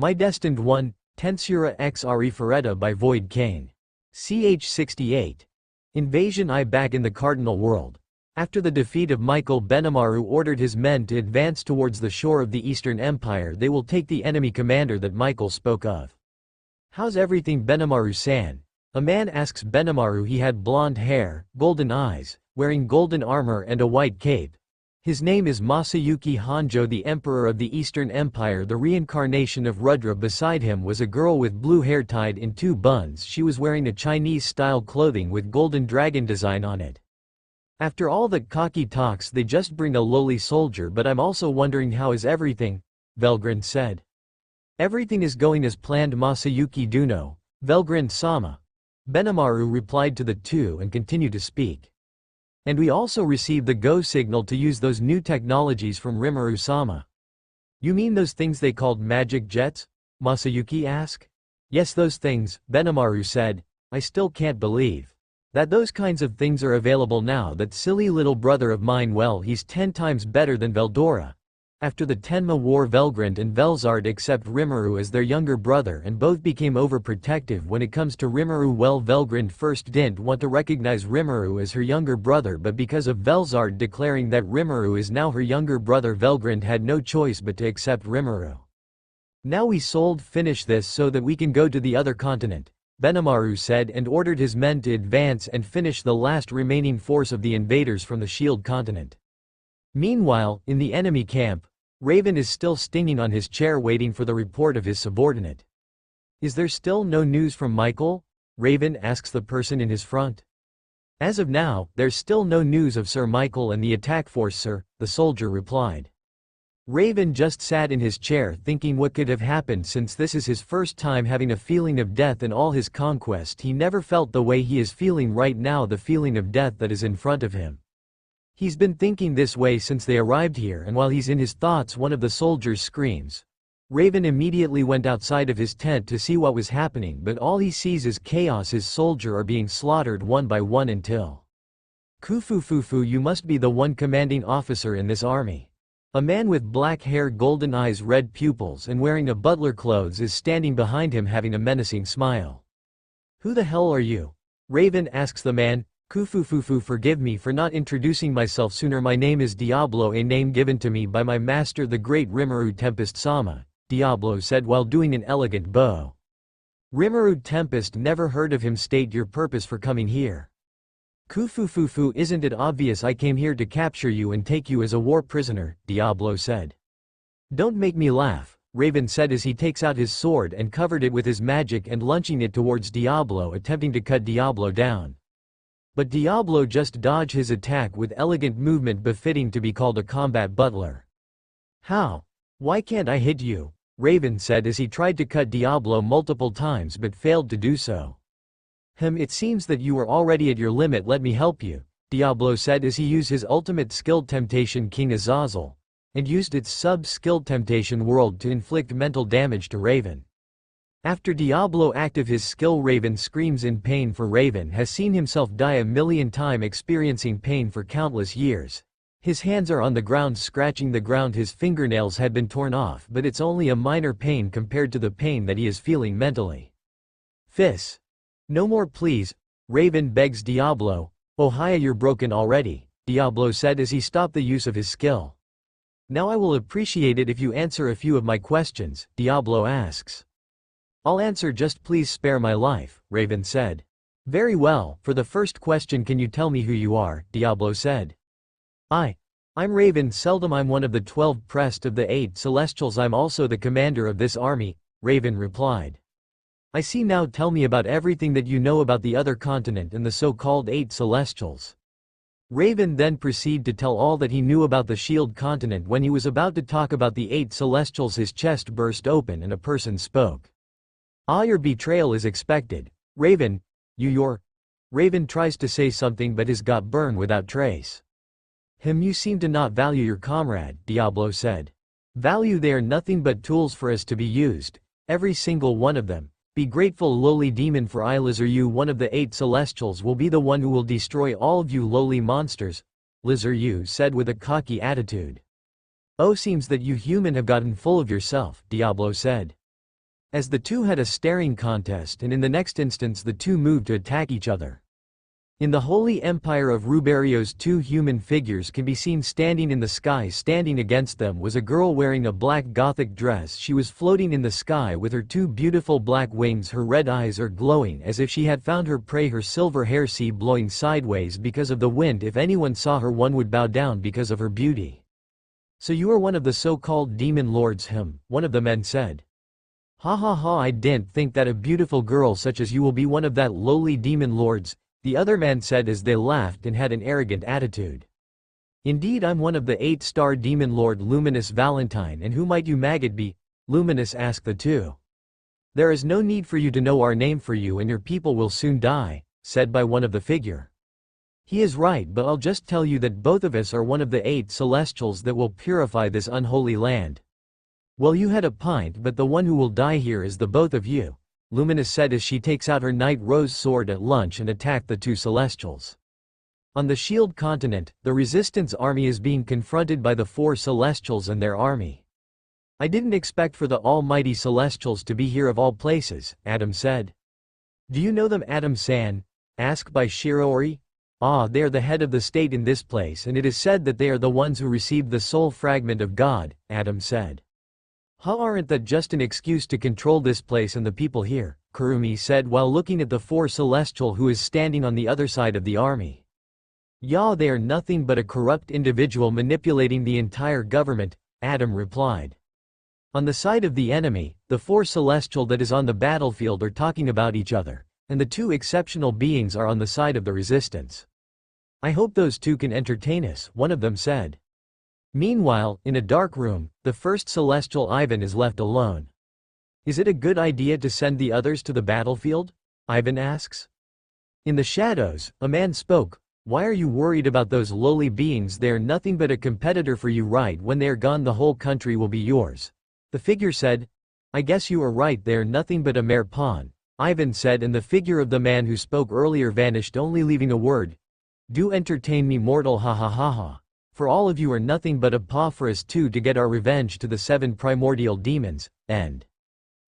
My Destined 1, Tensura x Arifureta by Void Kane. Ch 68. Invasion I. Back in the Cardinal world. After the defeat of Michael, Benimaru ordered his men to advance towards the shore of the Eastern Empire. They will take the enemy commander that Michael spoke of. How's everything, Benimaru-san? A man asks Benimaru. He had blonde hair, golden eyes, wearing golden armor and a white cape. His name is Masayuki Honjo, the emperor of the Eastern Empire, the reincarnation of Rudra. Beside him was a girl with blue hair tied in two buns. She was wearing a Chinese-style clothing with golden dragon design on it. After all that cocky talks, they just bring a lowly soldier. But I'm also wondering, how is everything? Velgrin said. Everything is going as planned, Masayuki Duno, Velgrin-sama. Benimaru replied to the two and continued to speak. And we also received the go signal to use those new technologies from Rimuru-sama. You mean those things they called magic jets? Masayuki asked. Yes, those things, Benimaru said. I still can't believe that those kinds of things are available now. That silly little brother of mine, well, he's 10 times better than Veldora. After the Tenma War, Velgrand and Velzard accept Rimuru as their younger brother, and both became overprotective when it comes to Rimuru. Well, Velgrand first didn't want to recognize Rimuru as her younger brother, but because of Velzard declaring that Rimuru is now her younger brother, Velgrand had no choice but to accept Rimuru. Now we finish this so that we can go to the other continent, Benimaru said, and ordered his men to advance and finish the last remaining force of the invaders from the Shield continent. Meanwhile, in the enemy camp, Raven is still stinging on his chair waiting for the report of his subordinate. Is there still no news from Michael? Raven asks the person in his front. As of now, there's still no news of Sir Michael and the attack force, sir, the soldier replied. Raven just sat in his chair thinking what could have happened, since this is his first time having a feeling of death in all his conquest. He never felt the way he is feeling right now, the feeling of death that is in front of him. He's been thinking this way since they arrived here, and while he's in his thoughts, one of the soldiers screams. Raven immediately went outside of his tent to see what was happening, but all he sees is chaos. His soldiers are being slaughtered one by one until... Kufufufu, you must be the one commanding officer in this army. A man with black hair, golden eyes, red pupils, and wearing a butler clothes is standing behind him having a menacing smile. Who the hell are you? Raven asks the man. Kufufufu, forgive me for not introducing myself sooner. My name is Diablo, a name given to me by my master, the great Rimuru Tempest-sama, Diablo said while doing an elegant bow. Rimuru Tempest, never heard of him. State your purpose for coming here. Kufufufu, isn't it obvious? I came here to capture you and take you as a war prisoner, Diablo said. Don't make me laugh, Raven said as he takes out his sword and covered it with his magic and launching it towards Diablo, attempting to cut Diablo down. But Diablo just dodged his attack with elegant movement befitting to be called a combat butler. How? Why can't I hit you? Raven said as he tried to cut Diablo multiple times but failed to do so. It seems that you are already at your limit. Let me help you, Diablo said as he used his ultimate skill Temptation King Azazel, and used its sub-skill Temptation World to inflict mental damage to Raven. After Diablo active his skill, Raven screams in pain, for Raven has seen himself die a million times, experiencing pain for countless years. His hands are on the ground scratching the ground. His fingernails had been torn off, but it's only a minor pain compared to the pain that he is feeling mentally. Fizz. No more please, Raven begs Diablo. Oh hiya, you're broken already, Diablo said as he stopped the use of his skill. Now I will appreciate it if you answer a few of my questions, Diablo asks. I'll answer, just please spare my life, Raven said. Very well, for the first question, can you tell me who you are, Diablo said. I'm Raven Seldom. I'm one of the 12 priests of the 8 Celestials. I'm also the commander of this army, Raven replied. I see. Now tell me about everything that you know about the other continent and the so-called 8 Celestials. Raven then proceeded to tell all that he knew about the Shield continent. When he was about to talk about the 8 Celestials, his chest burst open and a person spoke. Your betrayal is expected. Raven, Raven tries to say something but has got burned without trace. You seem to not value your comrade, Diablo said. Value? They are nothing but tools for us to be used, every single one of them. Be grateful, lowly demon, for I, Lizard, one of the 8 Celestials, will be the one who will destroy all of you lowly monsters, Lizard said with a cocky attitude. Oh, seems that you human have gotten full of yourself, Diablo said. as the two had a staring contest, and in the next instance the two moved to attack each other. In the Holy Empire of Ruberio's two human figures can be seen standing in the sky. Standing against them was a girl wearing a black Gothic dress. She was floating in the sky with her two beautiful black wings. Her red eyes are glowing as if she had found her prey. Her silver hair sea blowing sideways because of the wind. If anyone saw her, one would bow down because of her beauty. So you are one of the so-called demon lords, one of the men said. Ha ha ha, I didn't think that a beautiful girl such as you will be one of that lowly demon lords, the other man said as they laughed and had an arrogant attitude. Indeed, I'm one of the 8-star demon lord Luminous Valentine. And who might you maggot be? Luminous asked the two. There is no need for you to know our name, for you and your people will soon die, said by one of the figure. He is right, but I'll just tell you that both of us are one of the 8 celestials that will purify this unholy land. Well, you had a pint, but the one who will die here is the both of you, Luminous said as she takes out her night rose sword at lunch and attacked the 2 celestials. On the Shield continent, the Resistance army is being confronted by the 4 celestials and their army. I didn't expect for the almighty celestials to be here of all places, Adam said. Do you know them, Adam-san? Asked by Shirori. Ah, they are the head of the state in this place, and it is said that they are the ones who received the soul fragment of God, Adam said. How aren't that just an excuse to control this place and the people here, Kurumi said while looking at the 4 celestial who is standing on the other side of the army. Yeah, they are nothing but a corrupt individual manipulating the entire government, Adam replied. On the side of the enemy, the 4 celestial that is on the battlefield are talking about each other, and the 2 exceptional beings are on the side of the resistance. I hope those 2 can entertain us, one of them said. Meanwhile, in a dark room, the first celestial Ivan is left alone. Is it a good idea to send the others to the battlefield? Ivan asks. In the shadows, a man spoke. Why are you worried about those lowly beings? They are nothing but a competitor for you. Right when they are gone, the whole country will be yours. The figure said. I guess you are right, they are nothing but a mere pawn, Ivan said, and the figure of the man who spoke earlier vanished, only leaving a word. Do entertain me, mortal, ha ha ha ha. For all of you are nothing but a paw for us two to get our revenge to the 7 primordial demons. End.